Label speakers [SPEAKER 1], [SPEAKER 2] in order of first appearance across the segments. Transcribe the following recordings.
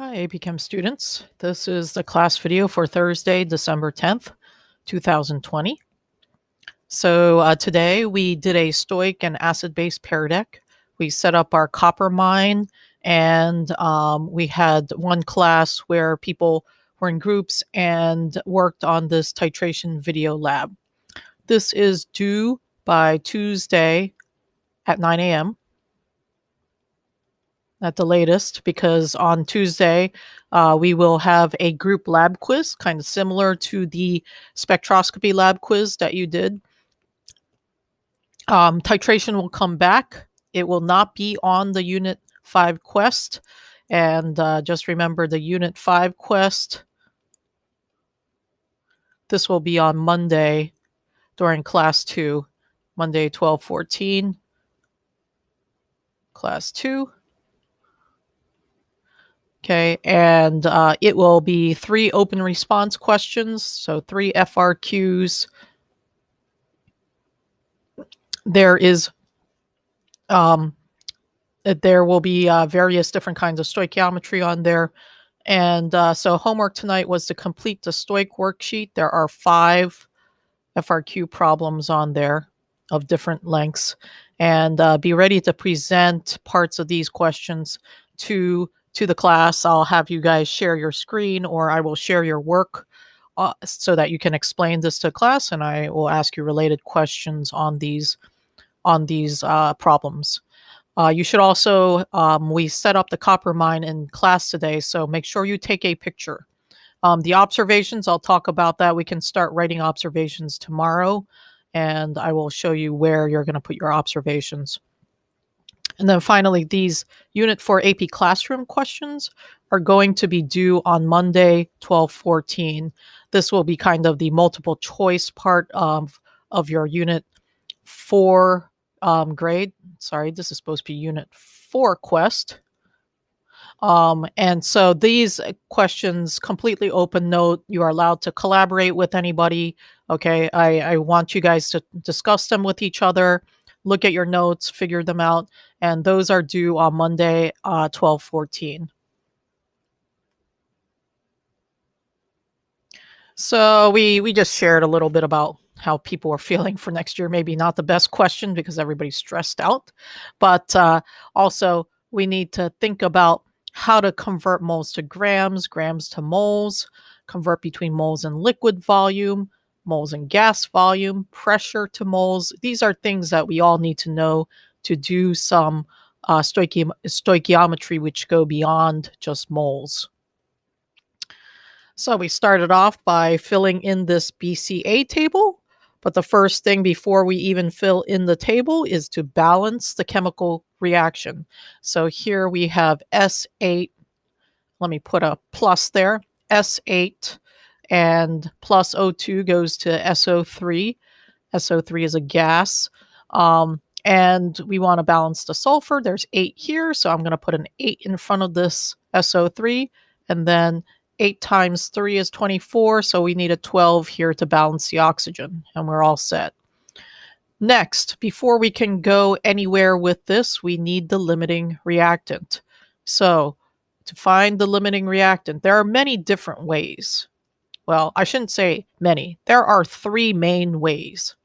[SPEAKER 1] Hi, AP Chem students. This is the class video for Thursday, December 10th, 2020. So today we did a stoic and acid-base pair deck. We set up our copper mine, and we had one class where people were in groups and worked on this titration video lab. This is due by Tuesday at 9 a.m. at the latest, because on Tuesday we will have a group lab quiz, kind of similar to the spectroscopy lab quiz that you did. Titration will come back. It will not be on the Unit 5 quest. And just remember the Unit 5 quest. This will be on Monday during Class 2, Monday 12/14, Class 2. Okay, and it will be 3 open response questions, so 3 FRQs. There will be various different kinds of stoichiometry on there. And so homework tonight was to complete the stoic worksheet. There are 5 FRQ problems on there of different lengths. And be ready to present parts of these questions to the class. I'll have you guys share your screen, or I will share your work so that you can explain this to class, and I will ask you related questions on these problems. You should also, we set up the copper mine in class today, so make sure you take a picture. The observations, I'll talk about that. We can start writing observations tomorrow, and I will show you where you're going to put your observations. And then finally, these Unit 4 AP Classroom questions are going to be due on Monday, 12/14. This will be kind of the multiple choice part of your Unit 4 grade. Sorry, this is supposed to be Unit 4 quest. And so these questions, completely open note. You are allowed to collaborate with anybody. Okay, I want you guys to discuss them with each other, look at your notes, figure them out, and those are due on Monday, 12/14. So we just shared a little bit about how people are feeling for next year. Maybe not the best question because everybody's stressed out, but also we need to think about how to convert moles to grams, grams to moles, convert between moles and liquid volume, moles and gas volume, pressure to moles. These are things that we all need to know to do some stoichiometry which go beyond just moles. So we started off by filling in this BCA table, but the first thing before we even fill in the table is to balance the chemical reaction. So here we have S8, let me put a plus there, S8, and plus O2 goes to SO3. SO3 is a gas. And we want to balance the sulfur. There's 8 here, so I'm going to put an 8 in front of this SO3, and then 8 times 3 is 24, so we need a 12 here to balance the oxygen, and we're all set. Next, before we can go anywhere with this, we need the limiting reactant. So, to find the limiting reactant, there are many different ways. Well, I shouldn't say many. There are 3 main ways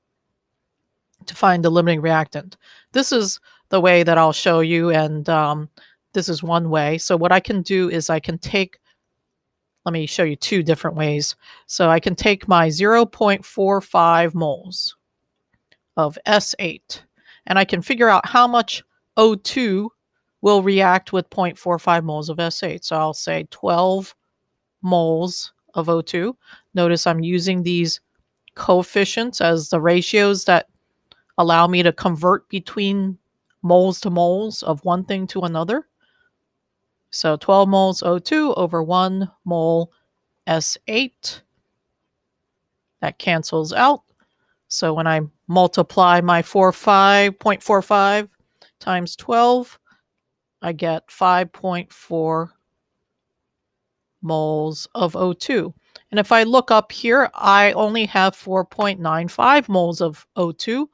[SPEAKER 1] to find the limiting reactant. This is the way that I'll show you, and this is one way. So what I can do is I can take, let me show you 2 different ways. So I can take my 0.45 moles of S8, and I can figure out how much O2 will react with 0.45 moles of S8. So I'll say 12 moles of O2. Notice I'm using these coefficients as the ratios that allow me to convert between moles to moles of one thing to another. So 12 moles O2 over 1 mole S8. That cancels out. So when I multiply my 0.45 times 12, I get 5.4 moles of O2. And if I look up here, I only have 4.95 moles of O2.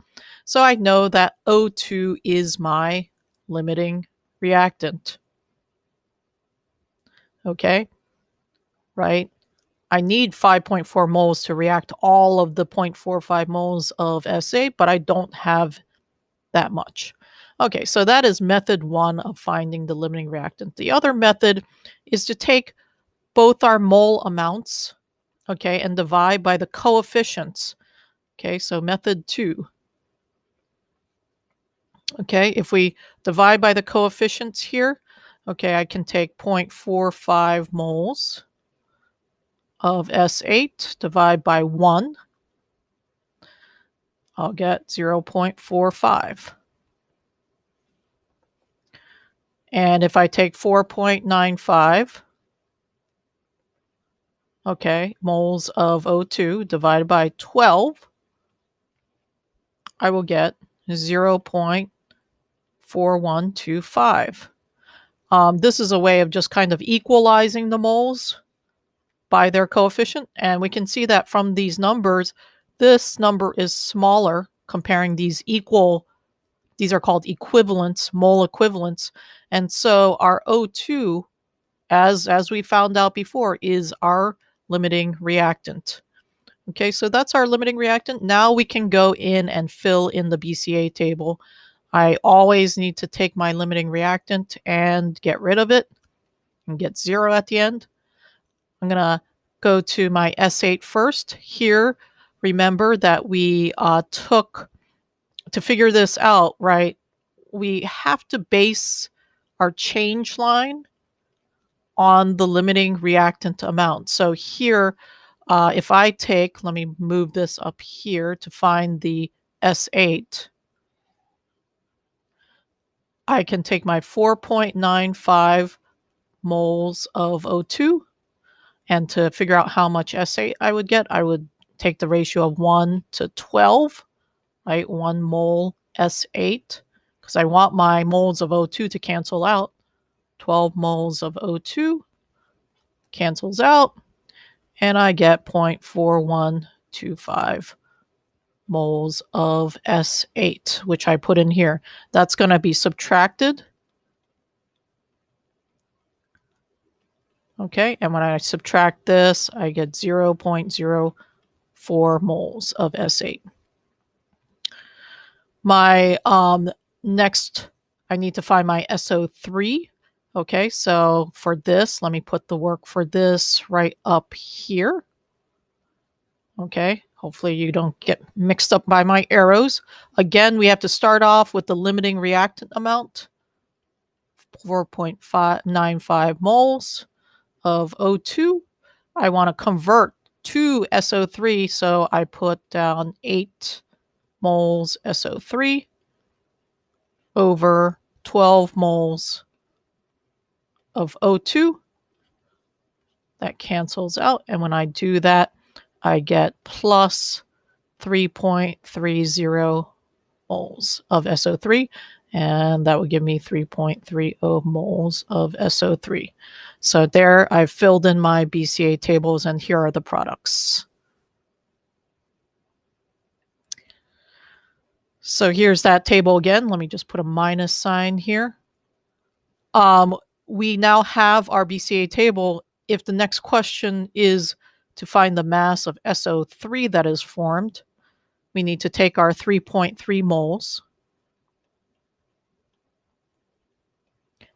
[SPEAKER 1] So I know that O2 is my limiting reactant. okay, right? I need 5.4 moles to react all of the 0.45 moles of S8, but I don't have that much. Okay, so that is method one of finding the limiting reactant. The other method is to take both our mole amounts, okay, and divide by the coefficients. Okay, so method two. Okay, if we divide by the coefficients here, okay, I can take 0.45 moles of S8, divide by 1. I'll get 0.45. And if I take 4.95, okay, moles of O2 divided by 12, I will get 0.4125. This is a way of just kind of equalizing the moles by their coefficient. And we can see that from these numbers, this number is smaller comparing these these are called equivalents, mole equivalents. And so our O2, as we found out before, is our limiting reactant. Okay, so that's our limiting reactant. Now we can go in and fill in the BCA table. I always need to take my limiting reactant and get rid of it and get 0 at the end. I'm going to go to my S8 first. Here, remember that we took, to figure this out, right, we have to base our change line on the limiting reactant amount. So here, if I take, let me move this up here to find the S8, I can take my 4.95 moles of O2, and to figure out how much S8 I would get, I would take the ratio of 1 to 12, right? 1 mole S8, because I want my moles of O2 to cancel out. 12 moles of O2 cancels out, and I get 0.4125 moles of S8, which I put in here. That's going to be subtracted. Okay, and when I subtract this, I get 0.04 moles of S8. My next, I need to find my SO3. Okay, so for this, let me put the work for this right up here. Okay, hopefully you don't get mixed up by my arrows. Again, we have to start off with the limiting reactant amount, 4.95 moles of O2. I want to convert to SO3, so I put down 8 moles SO3 over 12 moles of O2. That cancels out, and when I do that, I get plus 3.30 moles of SO3, and that would give me 3.30 moles of SO3. So there, I've filled in my BCA tables, and here are the products. So here's that table again. Let me just put a minus sign here. We now have our BCA table. If the next question is to find the mass of SO3 that is formed, we need to take our 3.3 moles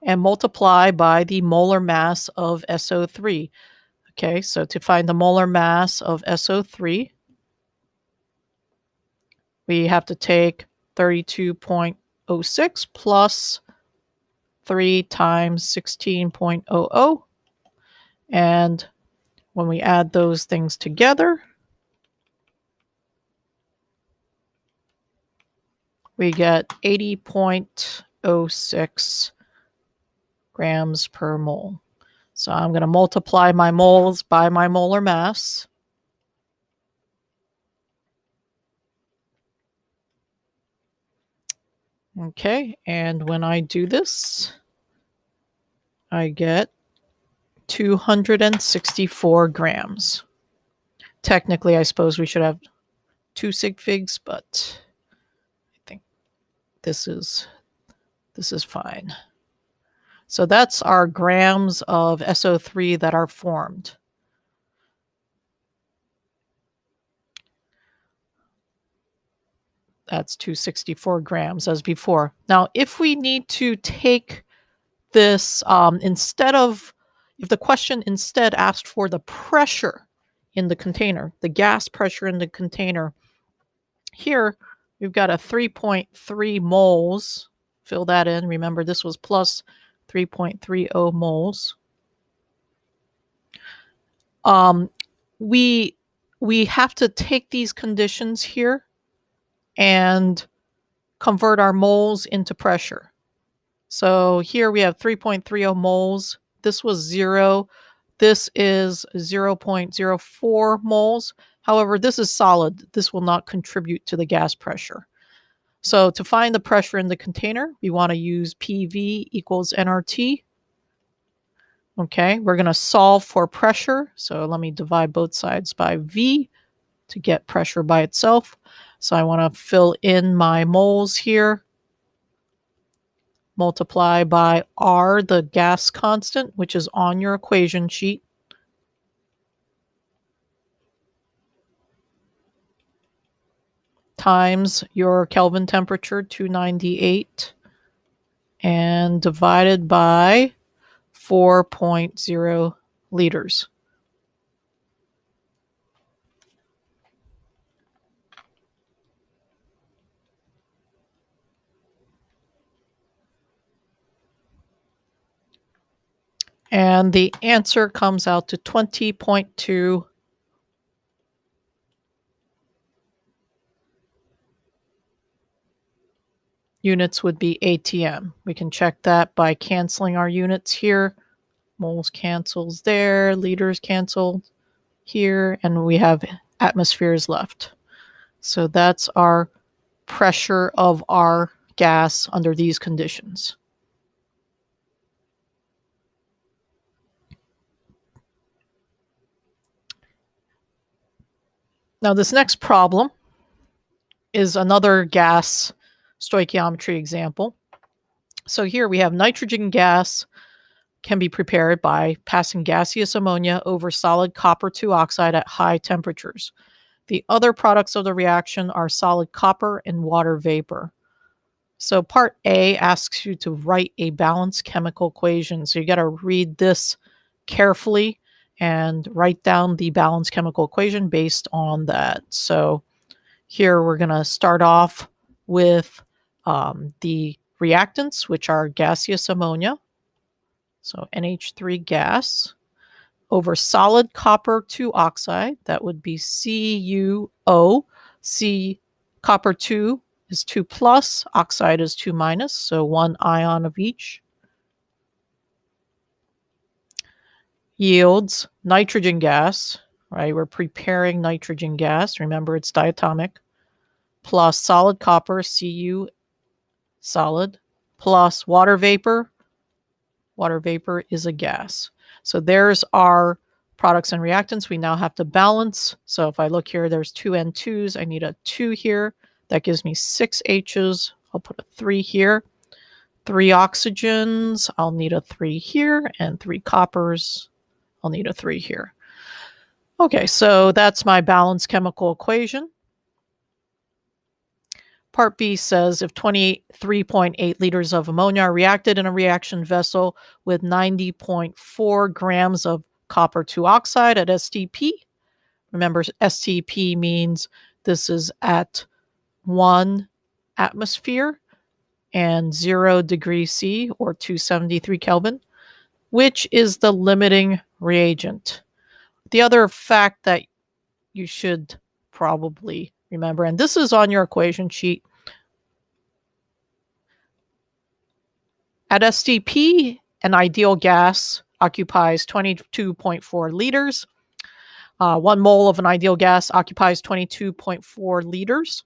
[SPEAKER 1] and multiply by the molar mass of SO3. Okay, so to find the molar mass of SO3, we have to take 32.06 plus 3 times 16.00. And when we add those things together, we get 80.06 grams per mole. So I'm going to multiply my moles by my molar mass. Okay, and when I do this, I get 264 grams. Technically, I suppose we should have 2 sig figs, but I think this is fine. So that's our grams of SO3 that are formed. That's 264 grams as before. Now, if we need to take this, if the question instead asked for the pressure in the container, the gas pressure in the container, here we've got a 3.3 moles. Fill that in. Remember, this was plus 3.30 moles. We have to take these conditions here and convert our moles into pressure. So here we have 3.30 moles. This was 0. This is 0.04 moles. However, this is solid. This will not contribute to the gas pressure. So to find the pressure in the container, we want to use PV equals nRT. Okay, we're going to solve for pressure. So let me divide both sides by V to get pressure by itself. So I want to fill in my moles here. Multiply by R, the gas constant, which is on your equation sheet. Times your Kelvin temperature, 298, and divided by 4.0 liters. And the answer comes out to 20.2 units would be ATM. We can check that by canceling our units here. Moles cancels there, liters canceled here, and we have atmospheres left. So that's our pressure of our gas under these conditions. Now this next problem is another gas stoichiometry example. So here we have nitrogen gas can be prepared by passing gaseous ammonia over solid copper 2 oxide at high temperatures. The other products of the reaction are solid copper and water vapor. So part A asks you to write a balanced chemical equation. So you got to read this carefully and write down the balanced chemical equation based on that. So here we're going to start off with the reactants, which are gaseous ammonia. So NH3 gas over solid copper 2 oxide. That would be CuO. C copper 2 is 2 plus, oxide is 2 minus, so 1 ion of each. Yields nitrogen gas, right? We're preparing nitrogen gas. Remember, it's diatomic. Plus solid copper, Cu solid, plus water vapor. Water vapor is a gas. So there's our products and reactants. We now have to balance. So if I look here, there's 2 N2s. I need a 2 here. That gives me 6 H's. I'll put a 3 here. 3 oxygens. I'll need a 3 here. And 3 coppers. I'll need a 3 here. Okay, so that's my balanced chemical equation. Part B says if 23.8 liters of ammonia are reacted in a reaction vessel with 90.4 grams of copper 2 oxide at STP. Remember, STP means this is at 1 atmosphere and 0 degrees C or 273 Kelvin, which is the limiting reagent. The other fact that you should probably remember, and this is on your equation sheet, at STP, an ideal gas occupies 22.4 liters. 1 mole of an ideal gas occupies 22.4 liters.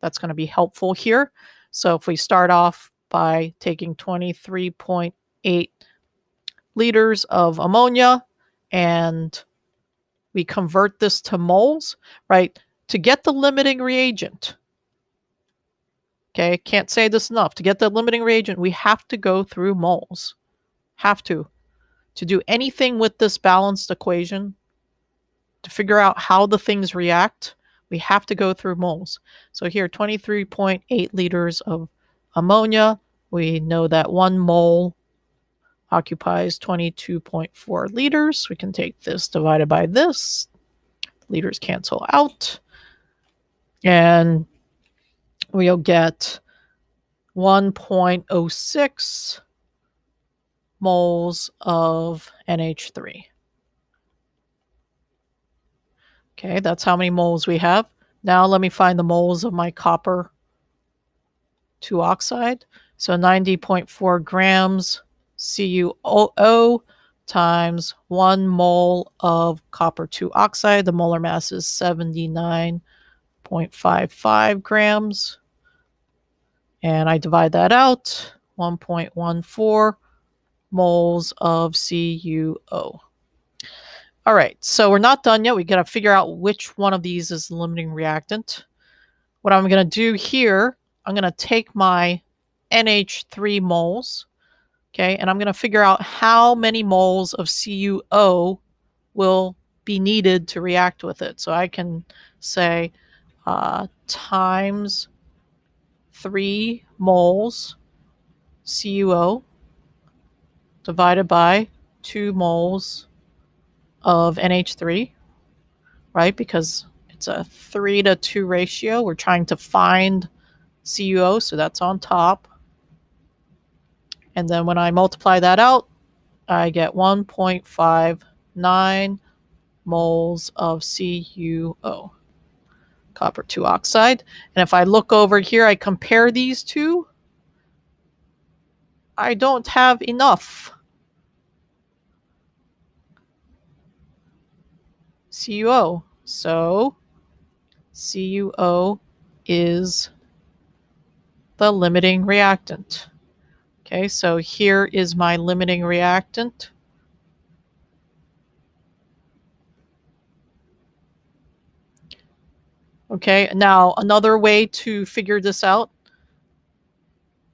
[SPEAKER 1] That's going to be helpful here. So if we start off by taking 23.8 liters of ammonia and we convert this to moles, right? To get the limiting reagent, okay, can't say this enough. To get the limiting reagent, we have to go through moles. Have to. To do anything with this balanced equation, to figure out how the things react, we have to go through moles. So here, 23.8 liters of ammonia. We know that 1 mole occupies 22.4 liters. We can take this divided by this. Liters cancel out. And we'll get 1.06 moles of NH3. Okay, that's how many moles we have. Now let me find the moles of my copper 2 oxide. So 90.4 grams CuO times 1 mole of copper 2 oxide. The molar mass is 79.55 grams. And I divide that out, 1.14 moles of CuO. All right, so we're not done yet. We got to figure out which one of these is the limiting reactant. What I'm going to do here, I'm going to take my NH3 moles, okay, and I'm going to figure out how many moles of CuO will be needed to react with it. So I can say times 3 moles CuO divided by 2 moles of NH3, right? Because it's a 3-to-2 ratio. We're trying to find CuO, so that's on top. And then when I multiply that out, I get 1.59 moles of CuO, copper 2 oxide. And if I look over here, I compare these two, I don't have enough CuO. So CuO is the limiting reactant. Okay, so here is my limiting reactant. Okay, now another way to figure this out,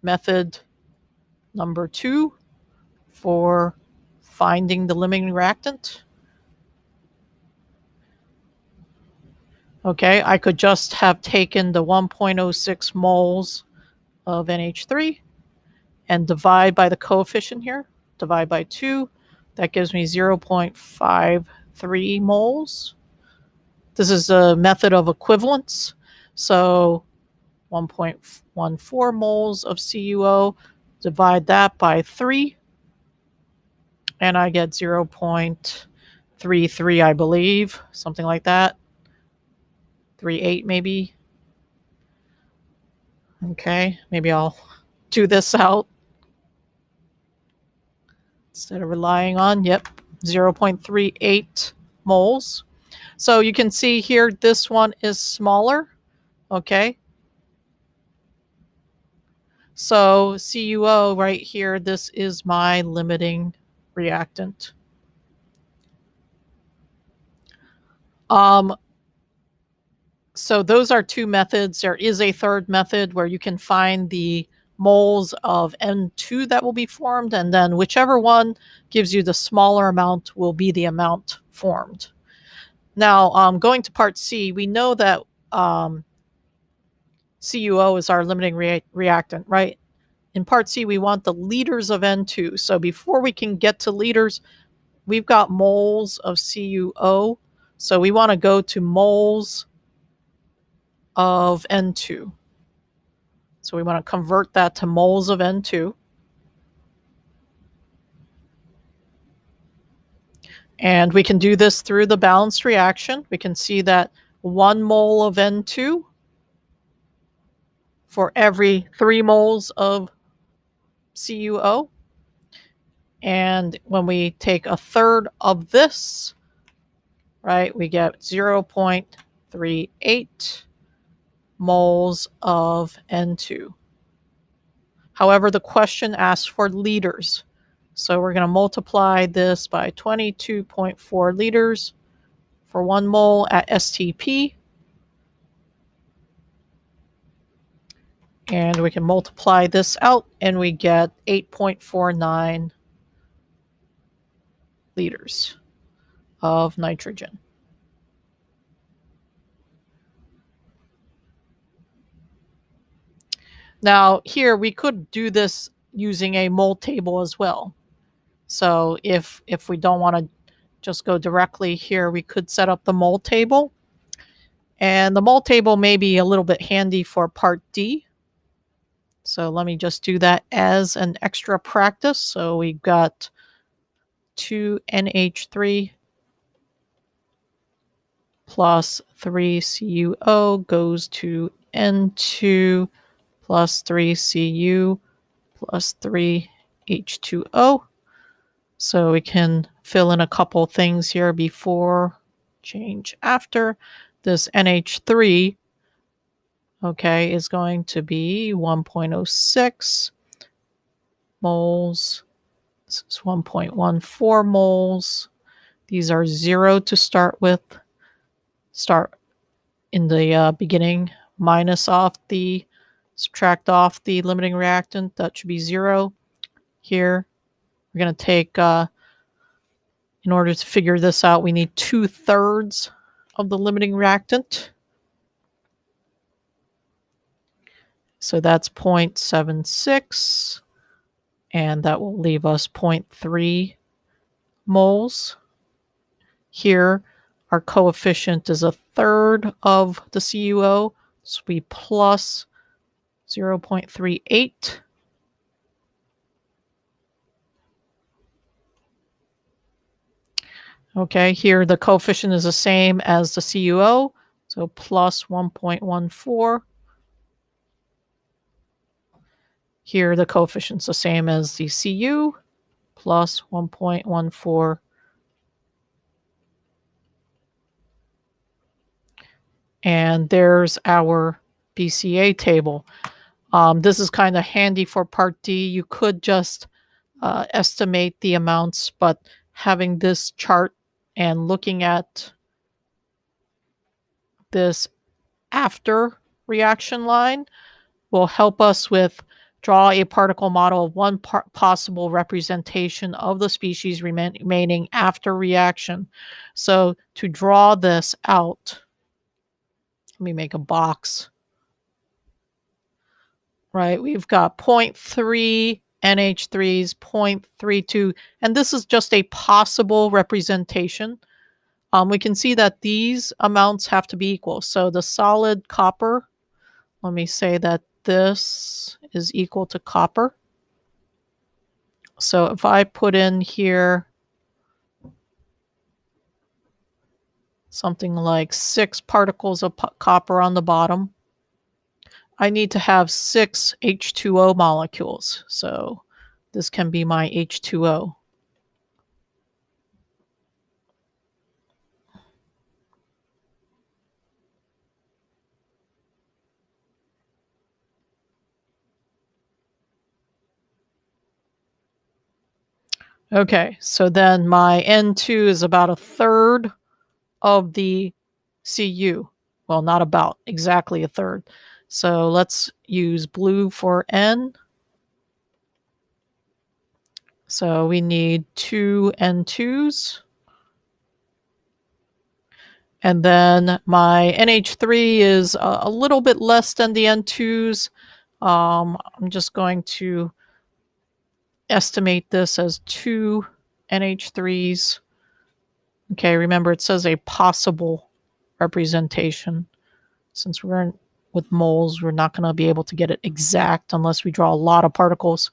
[SPEAKER 1] method number 2 for finding the limiting reactant. Okay, I could just have taken the 1.06 moles of NH3 and divide by the coefficient here, divide by 2. That gives me 0.53 moles. This is a method of equivalence. So 1.14 moles of CuO, divide that by 3, and I get 0.33, I believe, something like that. 38 maybe. Okay, maybe I'll do this out instead of relying on, 0.38 moles. So you can see here, this one is smaller, okay? So CuO right here, this is my limiting reactant. So those are 2 methods. There is a third method where you can find the moles of N2 that will be formed, and then whichever one gives you the smaller amount will be the amount formed. Now, going to part C, we know that CuO is our limiting reactant, right? In part C, we want the liters of N2. So before we can get to liters, we've got moles of CuO. So we want to go to moles of N2. So we want to convert that to moles of N2. And we can do this through the balanced reaction. We can see that 1 mole of N2 for every 3 moles of CuO. And when we take a third of this, right, we get 0.38 moles of N2. However, the question asks for liters. So we're going to multiply this by 22.4 liters for 1 mole at STP. And we can multiply this out and we get 8.49 liters of nitrogen. Now here we could do this using a mole table as well. So if we don't want to just go directly here, we could set up the mole table. And the mole table may be a little bit handy for part D. So let me just do that as an extra practice. So we've got 2NH3 plus 3CuO goes to N2 plus 3Cu plus 3H2O. So we can fill in a couple things here before, change after. This NH3, okay, is going to be 1.06 moles. This is 1.14 moles. These are 0 to start with. Start in the beginning, subtract off the limiting reactant. That should be 0. Here, we're going to take, in order to figure this out, we need 2/3 of the limiting reactant. So that's 0.76, and that will leave us 0.3 moles. Here, our coefficient is 1/3 of the CuO, so we plus 0.38. Okay, here the coefficient is the same as the CuO, so plus 1.14. Here the coefficient's the same as the Cu, plus 1.14. And there's our BCA table. This is kind of handy for part D. You could just estimate the amounts, but having this chart and looking at this after reaction line will help us with draw a particle model of one possible representation of the species remaining after reaction. So to draw this out, let me make a box. Right, we've got 0.3 NH3s, 0.32, and this is just a possible representation. We can see that these amounts have to be equal. So the solid copper, let me say that this is equal to copper. So if I put in here something like 6 particles of copper on the bottom, I need to have 6 H2O molecules. So this can be my H2O. Okay, so then my N2 is about 1/3 of the Cu. Well, not about, exactly 1/3. So let's use blue for N. So we need 2 N2s. And then my NH3 is a little bit less than the N2s. I'm just going to estimate this as 2 NH3s. Okay, remember it says a possible representation. Since we're with moles, we're not going to be able to get it exact unless we draw a lot of particles.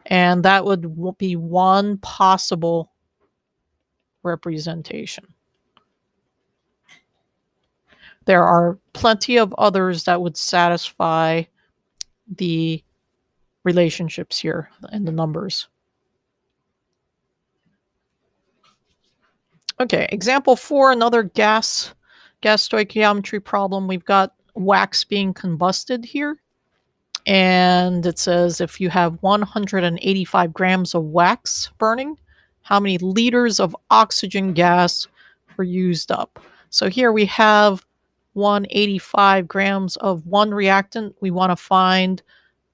[SPEAKER 1] And that would be one possible representation. There are plenty of others that would satisfy the relationships here and the numbers. Okay, example 4, another gas stoichiometry problem. We've got wax being combusted here. And it says if you have 185 grams of wax burning, how many liters of oxygen gas were used up? So here we have 185 grams of one reactant. We want to find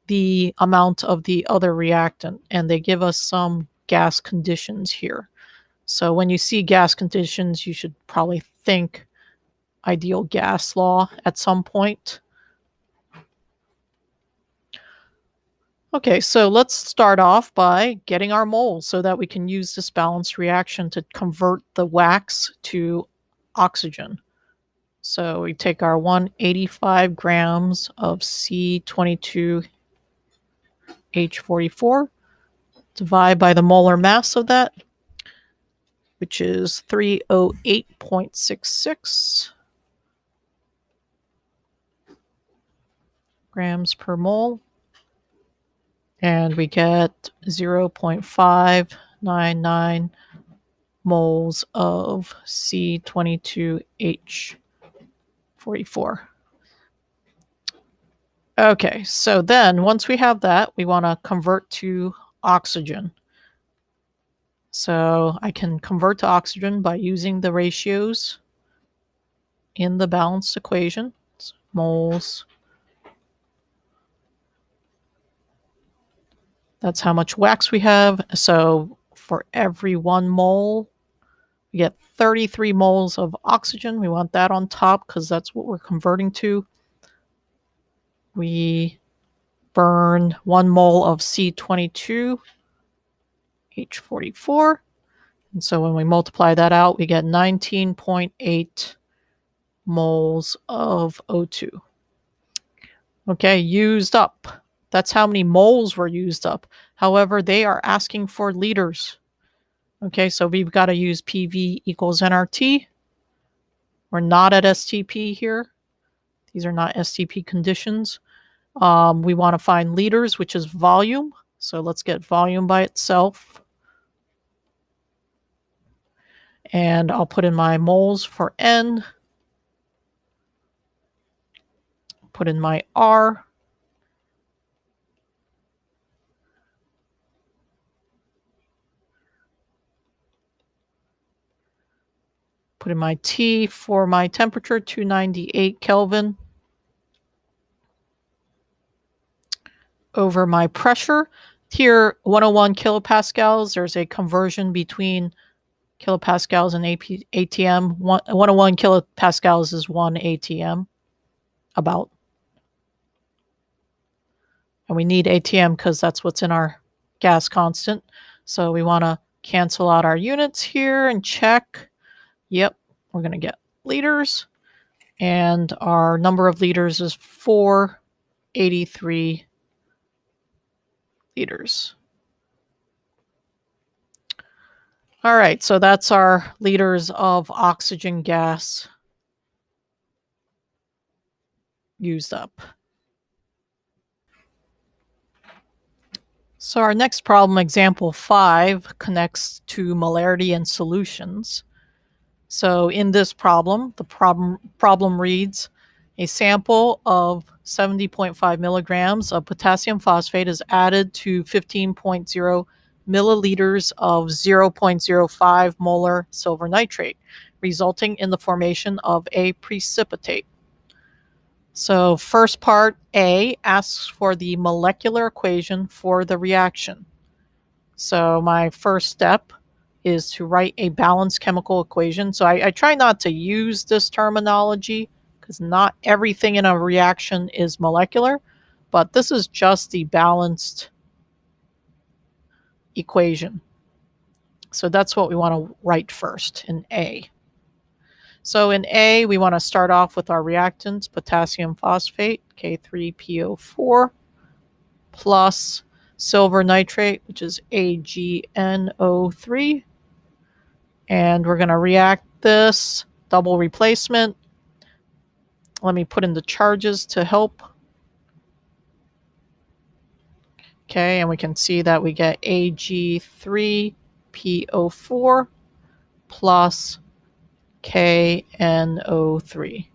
[SPEAKER 1] the amount of the other reactant, and they give us some gas conditions here. So when you see gas conditions, you should probably think ideal gas law at some point. Okay, so let's start off by getting our moles so that we can use this balanced reaction to convert the wax to oxygen. So we take our 185 grams of C22H44, divide by the molar mass of that, which is 308.66 grams per mole. And we get 0.599 moles of C22H44. Okay, so then once we have that, we want to convert to oxygen. So I can convert to oxygen by using the ratios in the balanced equation. So moles. That's how much wax we have. So for every 1 mole, we get 33 moles of oxygen. We want that on top because that's what we're converting to. We burn 1 mole of C22H44. And so when we multiply that out, we get 19.8 moles of O2. Okay, used up. That's how many moles were used up. However, they are asking for liters. Okay, so we've got to use PV equals nRT. We're not at STP here. These are not STP conditions. We want to find liters, which is volume. So let's get volume by itself. And I'll put in my moles for N. Put in my R. Put in my T for my temperature, 298 Kelvin. Over my pressure. Here, 101 kilopascals. There's a conversion between kilopascals and ATM. 101 kilopascals is 1 ATM, about. And we need ATM because that's what's in our gas constant. So we want to cancel out our units here and check. Yep, we're going to get liters. And our number of liters is 483 liters. All right, so that's our liters of oxygen gas used up. So our next problem, example 5, connects to molarity and solutions. So in this problem, the problem reads, a sample of 70.5 milligrams of potassium phosphate is added to 15.0 milliliters of 0.05 molar silver nitrate, resulting in the formation of a precipitate. So first part, A, asks for the molecular equation for the reaction. So my first step is to write a balanced chemical equation. So I try not to use this terminology because not everything in a reaction is molecular, but this is just the balanced equation. So that's what we want to write first in A. So in A, we want to start off with our reactants, potassium phosphate, K3PO4, plus silver nitrate, which is AgNO3. And we're going to react this, double replacement. Let me put in the charges to help. Okay, and we can see that we get Ag3PO4 plus KNO3.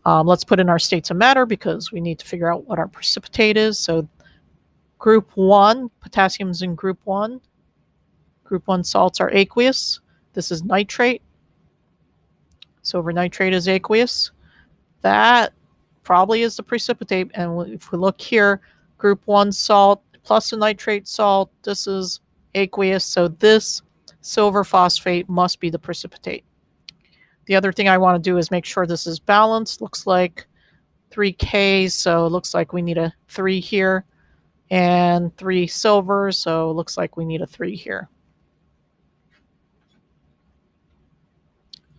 [SPEAKER 1] Let's put in our states of matter because we need to figure out what our precipitate is. So group 1, potassium's in group 1. Group 1 salts are aqueous. This is nitrate. Silver nitrate is aqueous. That probably is the precipitate. And if we look here, group 1 salt plus a nitrate salt, this is aqueous. So this silver phosphate must be the precipitate. The other thing I want to do is make sure this is balanced. Looks like 3K, so it looks like we need a 3 here, and 3 silver, so it looks like we need a 3 here.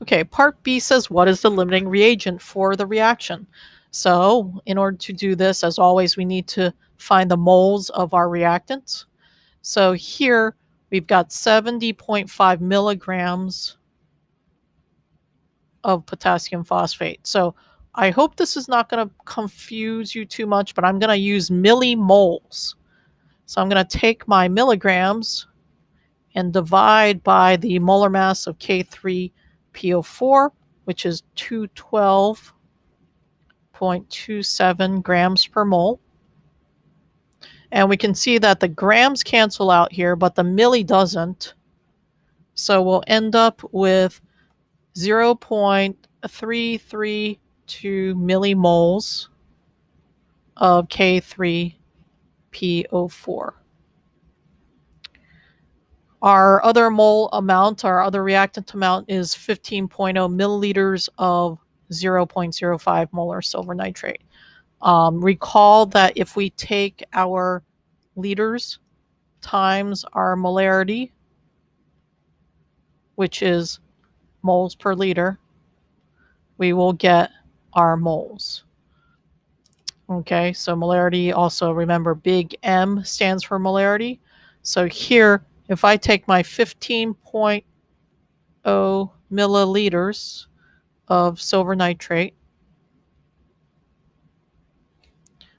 [SPEAKER 1] Okay, part B says, what is the limiting reagent for the reaction? So in order to do this, as always, we need to find the moles of our reactants. So here we've got 70.5 milligrams of potassium phosphate. So I hope this is not going to confuse you too much, but I'm going to use millimoles. So I'm going to take my milligrams and divide by the molar mass of K3PO4, which is 212.27 grams per mole. And we can see that the grams cancel out here, but the milli doesn't. So we'll end up with 0.332 millimoles of K3PO4. Our other mole amount, our other reactant amount, is 15.0 milliliters of 0.05 molar silver nitrate. Recall that if we take our liters times our molarity, which is moles per liter, we will get our moles. Okay, so molarity, also remember big M stands for molarity. So here, if I take my 15.0 milliliters of silver nitrate,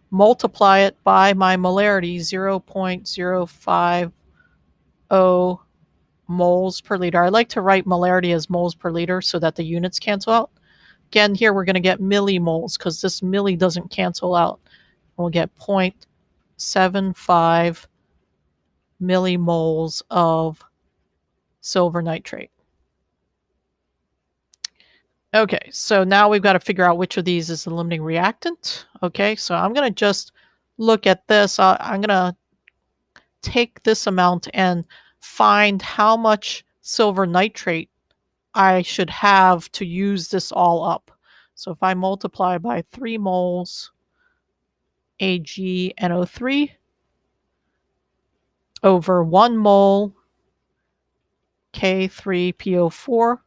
[SPEAKER 1] multiply it by my molarity, 0.050 moles per liter. I like to write molarity as moles per liter so that the units cancel out. Again, here we're going to get millimoles because this milli doesn't cancel out. We'll get 0.75 millimoles of silver nitrate. Okay, so now we've got to figure out which of these is the limiting reactant. Okay, so I'm going to just look at this. I'm going to take this amount and find how much silver nitrate I should have to use this all up. So if I multiply by 3 moles AgNO3 over 1 mole K3PO4,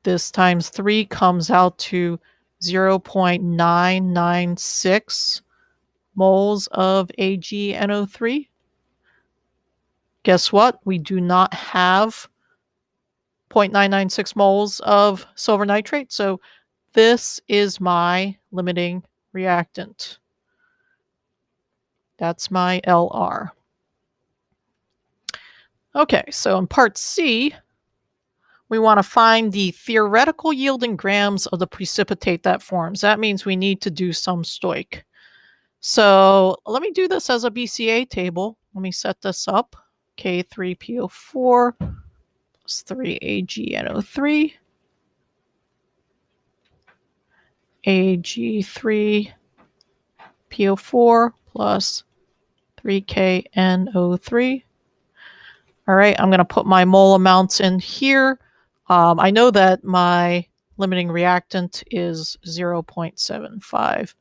[SPEAKER 1] this times 3 comes out to 0.996 moles of AgNO3. Guess what? We do not have 0.996 moles of silver nitrate, so this is my limiting reactant. That's my LR. Okay, so in part C, we want to find the theoretical yield in grams of the precipitate that forms. That means we need to do some stoich. So let me do this as a BCA table. Let me set this up. K3PO4 plus 3AgNO3. Ag3PO4 plus 3KNO3. All right, I'm going to put my mole amounts in here. I know that my limiting reactant is 0.75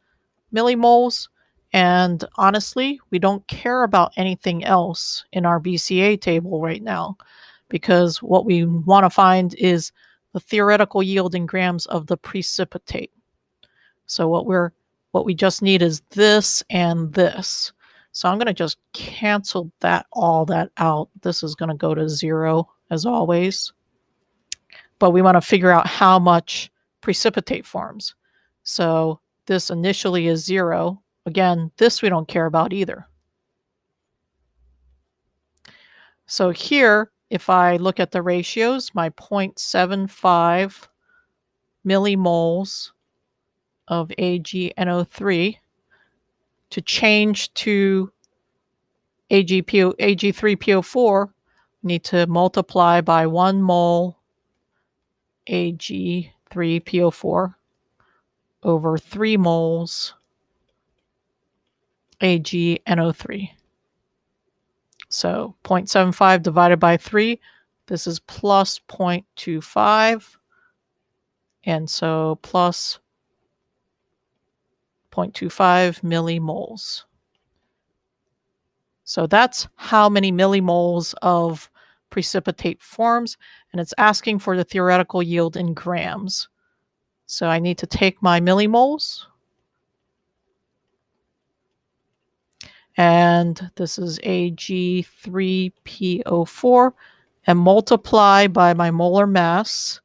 [SPEAKER 1] millimoles. And honestly, we don't care about anything else in our BCA table right now, because what we want to find is the theoretical yield in grams of the precipitate. So what we just need is this and this. So I'm going to just cancel all that out. This is going to go to 0 as always. But we want to figure out how much precipitate forms. So this initially is 0. Again, this we don't care about either. So here, if I look at the ratios, my 0.75 millimoles of AgNO3 to change to Ag3PO4, we need to multiply by 1 mole Ag3PO4 over 3 moles AgNO3. So 0.75 divided by 3, this is plus 0.25. And so plus 0.25 millimoles. So that's how many millimoles of precipitate forms, and it's asking for the theoretical yield in grams. So I need to take my millimoles, and this is Ag3PO4, and multiply by my molar mass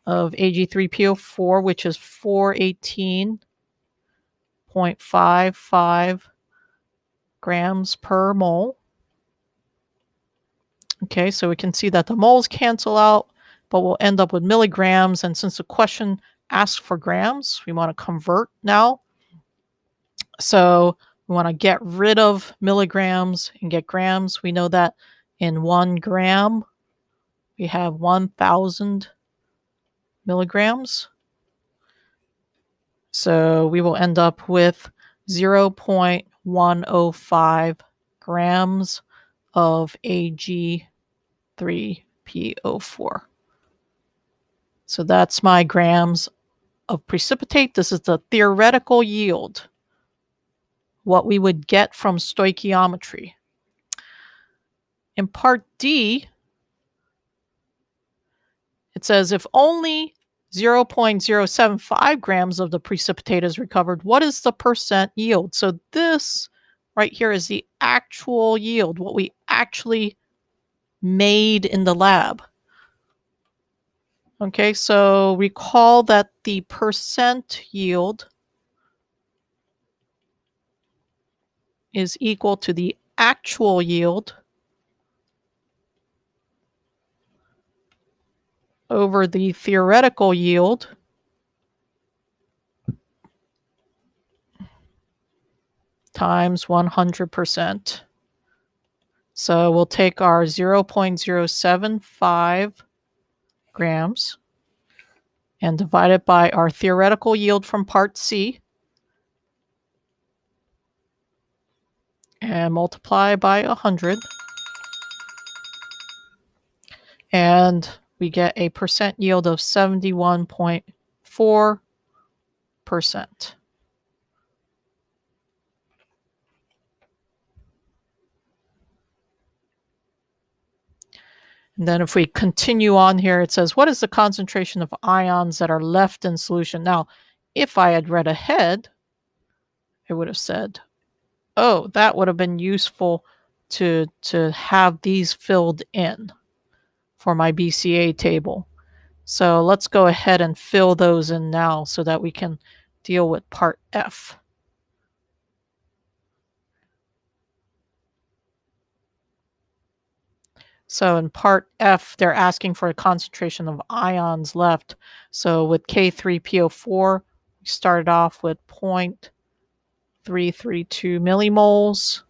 [SPEAKER 1] of Ag3PO4, which is 418.55 grams per mole. Okay, so we can see that the moles cancel out, but we'll end up with milligrams. And since the question asks for grams, we want to convert now. So we want to get rid of milligrams and get grams. We know that in 1 gram, we have 1,000 milligrams. So we will end up with 0.105 grams of Ag3PO4. So that's my grams of precipitate. This is the theoretical yield, what we would get from stoichiometry. In part D, it says if only 0.075 grams of the precipitate is recovered, what is the percent yield? So this right here is the actual yield, what we actually made in the lab. Okay, so recall that the percent yield is equal to the actual yield over the theoretical yield times 100%. So we'll take our 0.075 grams and divide it by our theoretical yield from part C and multiply by 100. And we get a percent yield of 71.4%. And then if we continue on here, it says, what is the concentration of ions that are left in solution? Now, if I had read ahead, it would have said, oh, that would have been useful to have these filled in for my BCA table. So let's go ahead and fill those in now so that we can deal with part F. So in part F, they're asking for a concentration of ions left. So with K3PO4, we started off with 0.332 millimoles.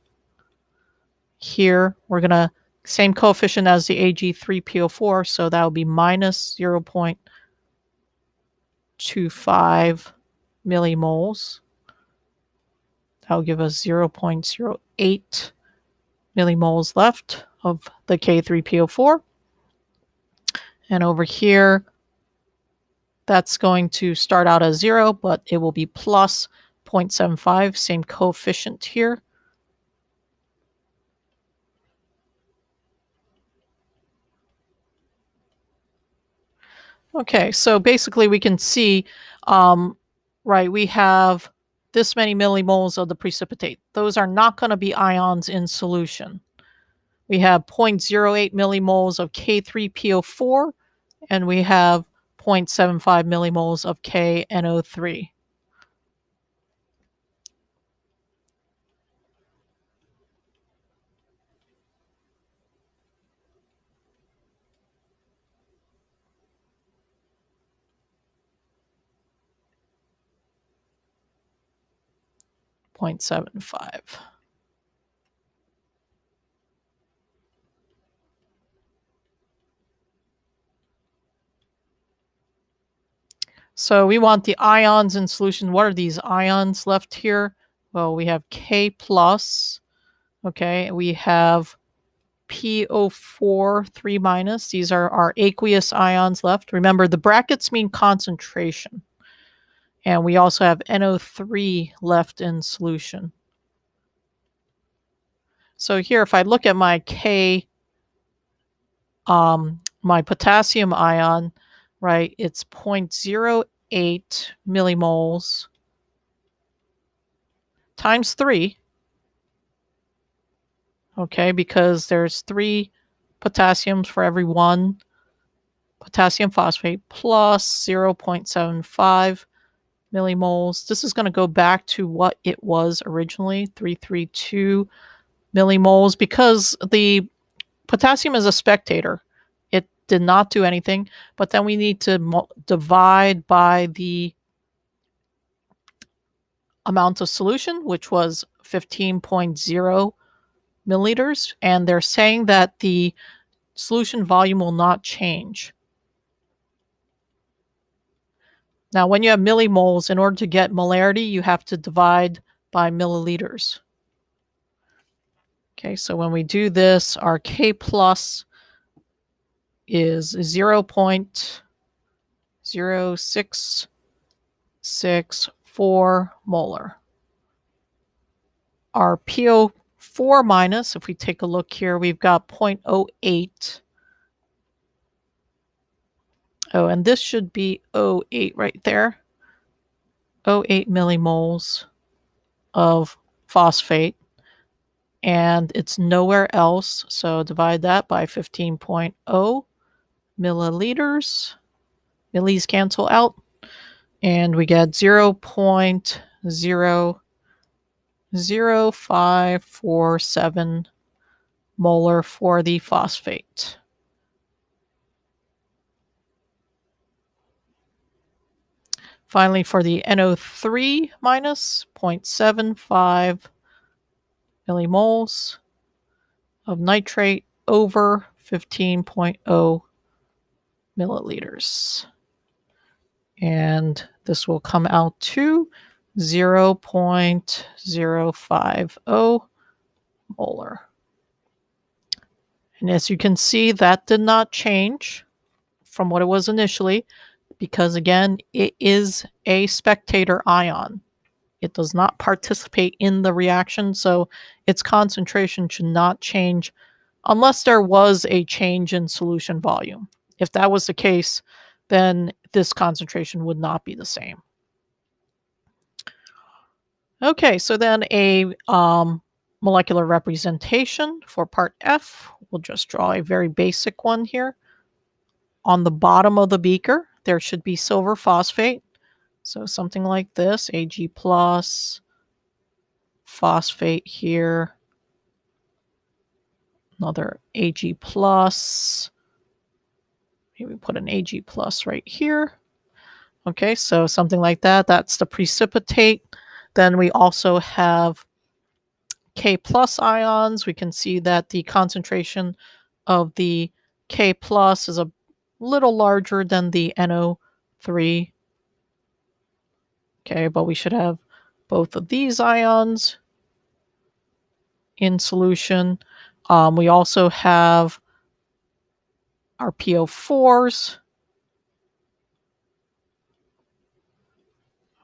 [SPEAKER 1] Here, we're going to, same coefficient as the Ag3PO4, so that would be minus 0.25 millimoles. That will give us 0.08 millimoles left of the K3PO4. And over here, that's going to start out as 0, but it will be plus 0.75, same coefficient here. Okay, so basically we can see, right, we have this many millimoles of the precipitate. Those are not going to be ions in solution. We have 0.08 millimoles of K3PO4, and we have 0.75 millimoles of KNO3. .75. So we want the ions in solution. What are these ions left here? Well, we have K plus. Okay, we have PO4 3 minus. These are our aqueous ions left. Remember, the brackets mean concentration. And we also have NO3 left in solution. So here, if I look at my my potassium ion, right, it's 0.08 millimoles times 3, okay, because there's 3 potassiums for every 1 potassium phosphate plus 0.75 millimoles. This is going to go back to what it was originally, 332 millimoles, because the potassium is a spectator. It did not do anything, but then we need to divide by the amount of solution, which was 15.0 milliliters, and they're saying that the solution volume will not change. Now, when you have millimoles, in order to get molarity, you have to divide by milliliters. Okay, so when we do this, our K plus is 0.0664 molar. Our PO4 minus, if we take a look here, we've got 0.08. Oh, and this should be 0.08 right there. 0.08 millimoles of phosphate. And it's nowhere else, so divide that by 15.0 milliliters. Millis cancel out, and we get 0.00547 molar for the phosphate. Finally, for the NO3 minus, 0.75 millimoles of nitrate over 15.0 milliliters. And this will come out to 0.050 molar. And as you can see, that did not change from what it was initially, because again, it is a spectator ion. It does not participate in the reaction, so its concentration should not change unless there was a change in solution volume. If that was the case, then this concentration would not be the same. Okay, so then a molecular representation for part F. We'll just draw a very basic one here. On the bottom of the beaker, there should be silver phosphate. So something like this, Ag plus, phosphate here, another Ag plus, maybe put an Ag plus right here. Okay, so something like that, that's the precipitate. Then we also have K plus ions. We can see that the concentration of the K plus is a little larger than the NO3. Okay, but we should have both of these ions in solution. We also have our PO4s.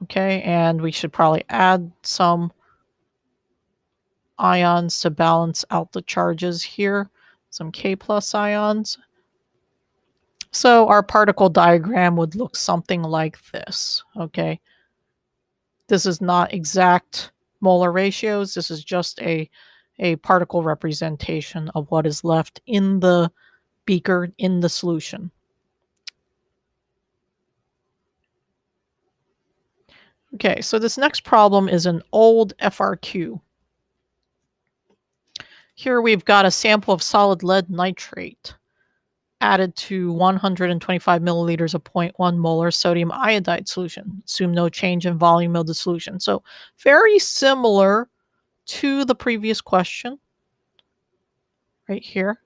[SPEAKER 1] Okay, and we should probably add some ions to balance out the charges here. Some K plus ions. So our particle diagram would look something like this. Okay. This is not exact molar ratios. This is just a particle representation of what is left in the beaker in the solution. Okay, so this next problem is an old FRQ. Here we've got a sample of solid lead nitrate added to 125 milliliters of 0.1 molar sodium iodide solution. Assume no change in volume of the solution. So very similar to the previous question right here.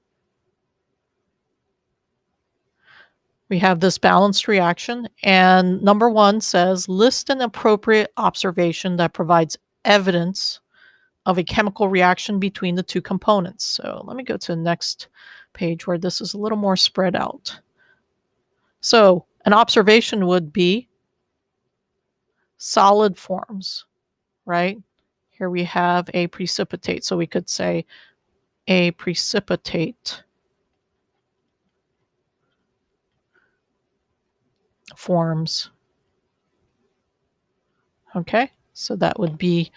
[SPEAKER 1] We have this balanced reaction, and number 1 says, list an appropriate observation that provides evidence of a chemical reaction between the two components. So let me go to the next page where this is a little more spread out. So an observation would be solid forms, right? Here we have a precipitate. So we could say a precipitate forms. Okay, so that would be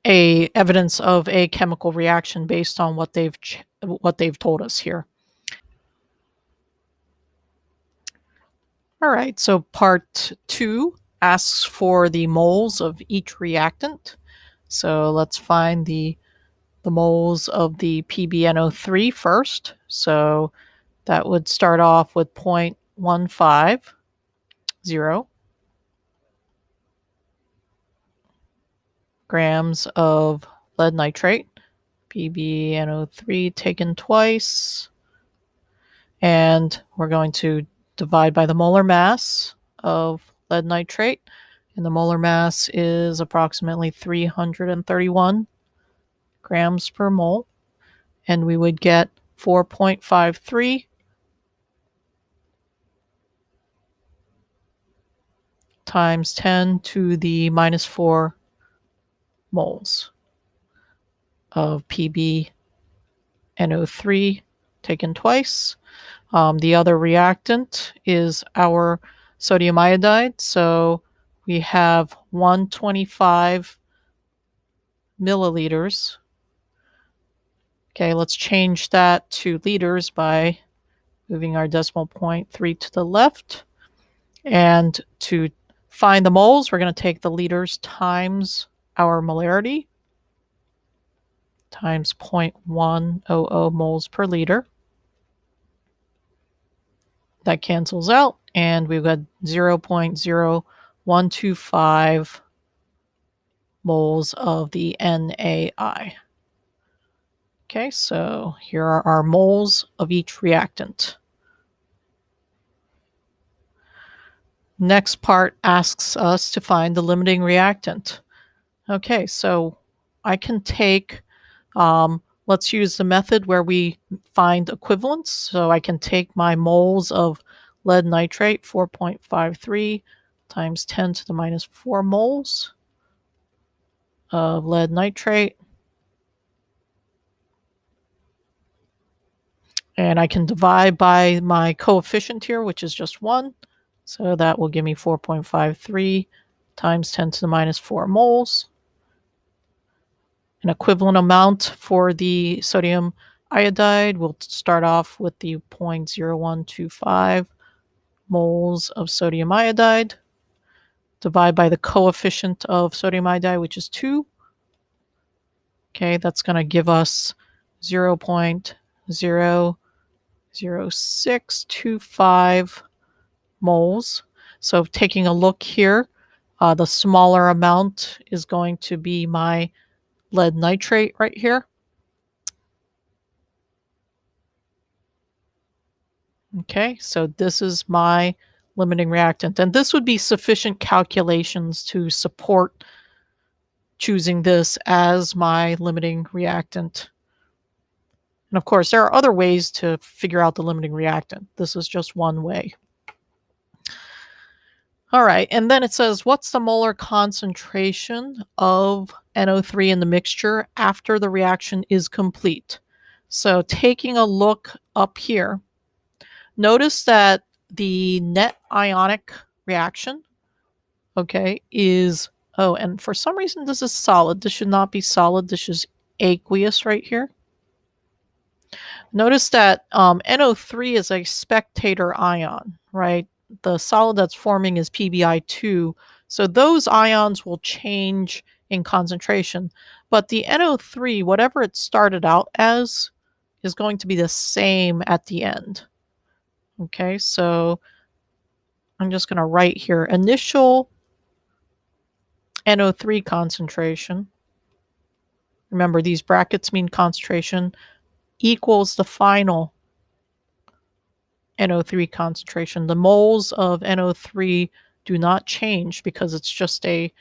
[SPEAKER 1] a evidence of a chemical reaction based on what they've told us here. All right, so part 2 asks for the moles of each reactant. So let's find the moles of the PbNO3 first. So that would start off with 0.150 grams of lead nitrate, PbNO3 taken twice, and we're going to divide by the molar mass of lead nitrate, and the molar mass is approximately 331 grams per mole, and we would get 4.53 times 10 to the minus 4 moles of PbNO3 taken twice. The other reactant is our sodium iodide. So we have 125 milliliters. Okay, let's change that to liters by moving our decimal point 3 to the left. And to find the moles, we're going to take the liters times our molarity times 0.100 moles per liter. That cancels out, and we've got 0.0125 moles of the NaI. Okay, so here are our moles of each reactant. Next part asks us to find the limiting reactant. Okay, so I can take, let's use the method where we find equivalents. So I can take my moles of lead nitrate, 4.53 times 10 to the minus 4 moles of lead nitrate. And I can divide by my coefficient here, which is just 1. So that will give me 4.53 times 10 to the minus 4 moles. An equivalent amount for the sodium iodide, we'll start off with the 0.0125 moles of sodium iodide. Divide by the coefficient of sodium iodide, which is 2. Okay, that's going to give us 0.00625 moles. So taking a look here, the smaller amount is going to be my lead nitrate right here. Okay, so this is my limiting reactant. And this would be sufficient calculations to support choosing this as my limiting reactant. And of course, there are other ways to figure out the limiting reactant. This is just one way. All right, and then it says, what's the molar concentration of NO3 in the mixture after the reaction is complete? So taking a look up here, notice that the net ionic reaction, okay, is, oh, and for some reason this is solid. This should not be solid. This is aqueous right here. Notice that NO3 is a spectator ion, right? The solid that's forming is PbI2. So those ions will change in concentration. But the NO3, whatever it started out as, is going to be the same at the end. Okay, so I'm just going to write here initial NO3 concentration. Remember, these brackets mean concentration equals the final NO3 concentration. The moles of NO3 do not change because it's just a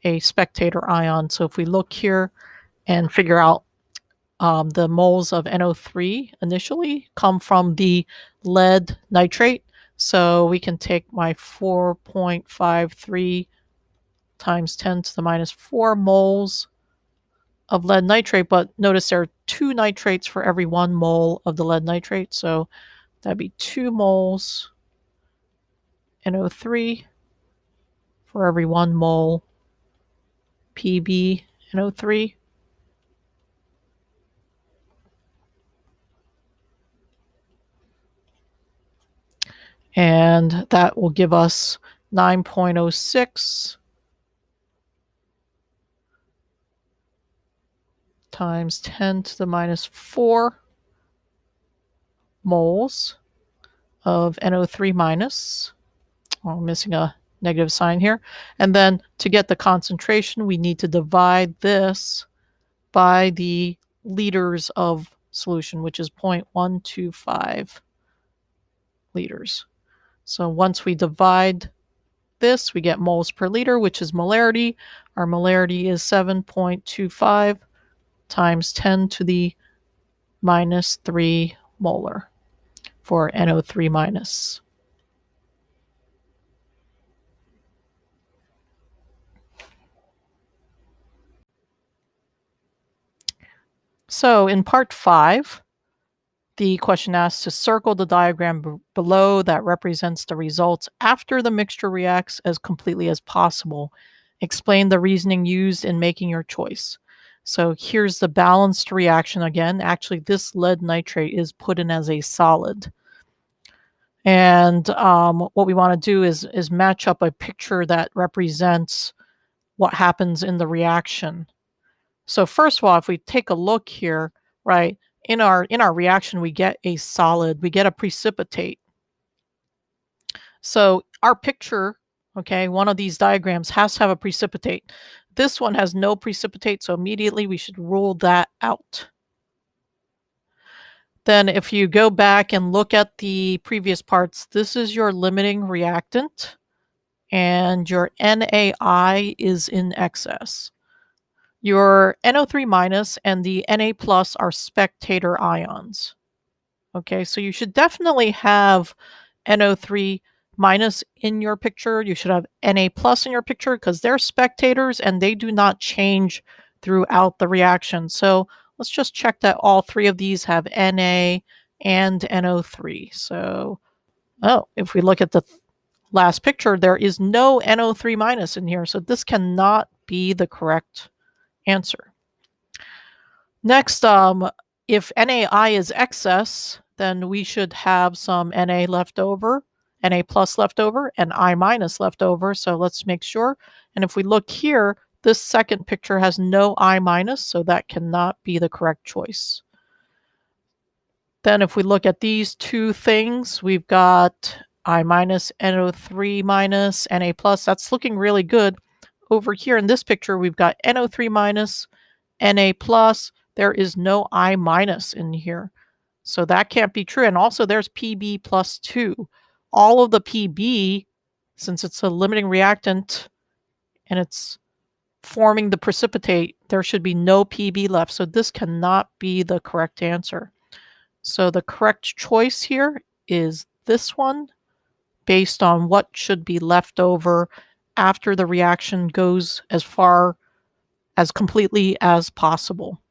[SPEAKER 1] a spectator ion. So if we look here and figure out the moles of NO3 initially come from the lead nitrate. So we can take my 4.53 times 10 to the minus 4 moles of lead nitrate, but notice there are 2 nitrates for every 1 mole of the lead nitrate. So that'd be 2 moles NO3 for every 1 mole PbNO3. And that will give us 9.06 times 10 to the minus 4 moles of NO3 minus. Oh, I'm missing a negative sign here. And then to get the concentration, we need to divide this by the liters of solution, which is 0.125 liters. So once we divide this, we get moles per liter, which is molarity. Our molarity is 7.25 times 10 to the minus 3 molar for NO3 minus. So in part 5, the question asks to circle the diagram below that represents the results after the mixture reacts as completely as possible. Explain the reasoning used in making your choice. So here's the balanced reaction again. Actually, this lead nitrate is put in as a solid. And what we want to do is match up a picture that represents what happens in the reaction. So first of all, if we take a look here, right, in our reaction, we get a solid, we get a precipitate. So our picture, okay, one of these diagrams has to have a precipitate. This one has no precipitate, so immediately we should rule that out. Then if you go back and look at the previous parts, this is your limiting reactant, and your NaI is in excess. Your NO3 minus and the Na plus are spectator ions. Okay, so you should definitely have NO3 minus in your picture. You should have Na plus in your picture because they're spectators and they do not change throughout the reaction. So let's just check that all 3 of these have Na and NO3. So, if we look at the last picture, there is no NO3 minus in here. So this cannot be the correct answer. Next, if NaI is excess, then we should have some Na left over, Na plus left over, and I minus left over. So let's make sure. And if we look here, this second picture has no I minus, so that cannot be the correct choice. Then if we look at these 2 things, we've got I minus, NO3 minus, Na plus. That's looking really good. Over here in this picture, we've got NO3 minus, Na plus. There is no I minus in here. So that can't be true. And also there's Pb plus 2. All of the Pb, since it's a limiting reactant and it's forming the precipitate, there should be no Pb left. So this cannot be the correct answer. So the correct choice here is this one, based on what should be left over after the reaction goes as far as completely as possible.